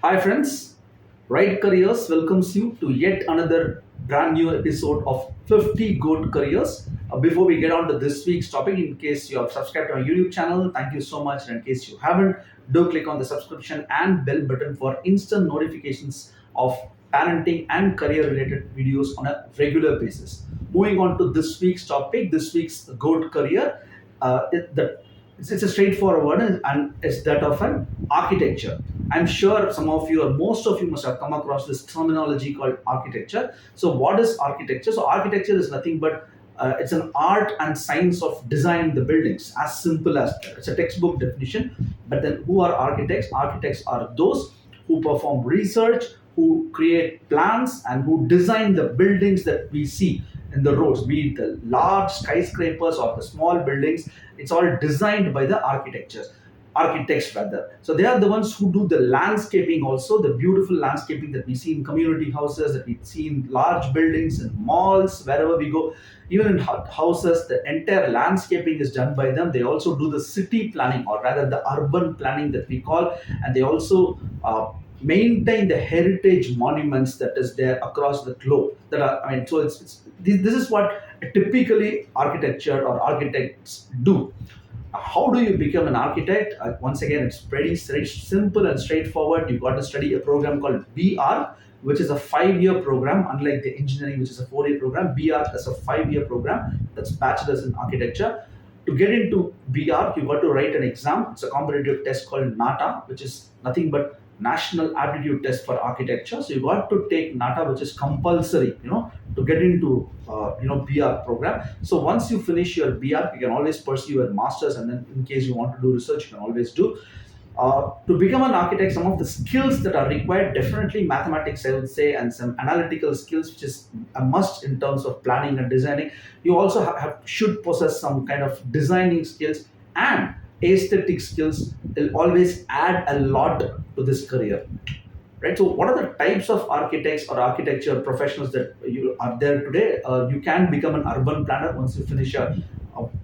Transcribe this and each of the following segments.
Hi friends, Right Careers welcomes you to yet another brand new episode of 50 Good Careers. Before we get on to this week's topic, in case you have subscribed to our YouTube channel, thank you so much. And in case you haven't, do click on the subscription and bell button for instant notifications of parenting and career related videos on a regular basis. Moving on to this week's topic, this week's good career. It's a straightforward word and it's that of an architecture. I'm sure some of you or most of you must have come across this terminology called architecture. So, what is architecture? So, architecture is nothing but it's an art and science of designing the buildings. As simple as that. It's a textbook definition. But then, who are architects? Architects are those who perform research, who create plans, and who design the buildings that we see in the roads, be it the large skyscrapers or the small buildings. It's all designed by the architects rather. So they are the ones who do the landscaping also, the beautiful landscaping that we see in community houses, that we see in large buildings and malls, wherever we go. Even in houses, the entire landscaping is done by them. They also do the city planning, or rather the urban planning that we call, and they also maintain the heritage monuments that is there across the globe. That are, I mean, so this is what typically architecture or architects do. How do you become an architect? Once again, it's pretty simple and straightforward. You got to study a program called BR, which is a 5 year program, unlike the engineering, which is a 4 year program. BR is a 5 year program, that's bachelor's in architecture. To get into BR, you got to write an exam. It's a competitive test called NATA, which is nothing but National Aptitude Test for Architecture. So you got to take NATA, which is compulsory, to get into BR program. So once you finish your BR, you can always pursue your masters, and then in case you want to do research, you can always do. To become an architect, some of the skills that are required, definitely mathematics, I would say, and some analytical skills, which is a must in terms of planning and designing. You also should possess some kind of designing skills, and aesthetic skills will always add a lot to this career. Right. So, what are the types of architects or architecture professionals that you are there today? You can become an urban planner once you finish your.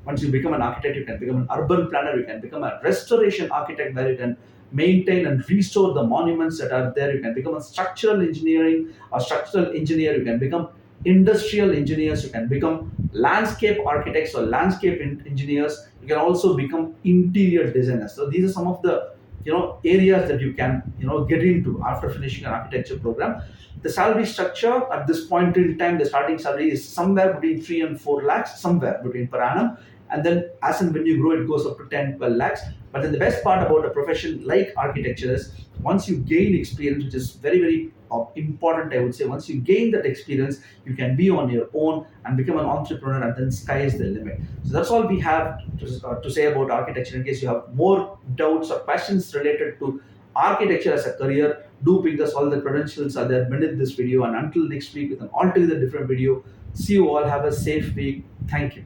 Once you become an architect, you can become an urban planner. You can become a restoration architect, where you can maintain and restore the monuments that are there. You can become a structural engineering or structural engineer. You can become industrial engineers. You can become landscape architects or landscape engineers. You can also become interior designers. So these are some of the areas that you can get into after finishing an architecture program. The salary structure at this point in time, the starting salary is somewhere between 3 and 4 lakhs, somewhere between per annum, and then as and when you grow, it goes up to 10, 12 lakhs. But then the best part about a profession like architecture is, once you gain experience, which is very important, I would say, once you gain that experience, you can be on your own and become an entrepreneur, and then sky is the limit. So that's all we have to say about architecture. In case you have more doubts or questions related to architecture as a career, do ping us. All the credentials are there beneath this video. And until next week with an altogether different video, see you all. Have a safe week. Thank you.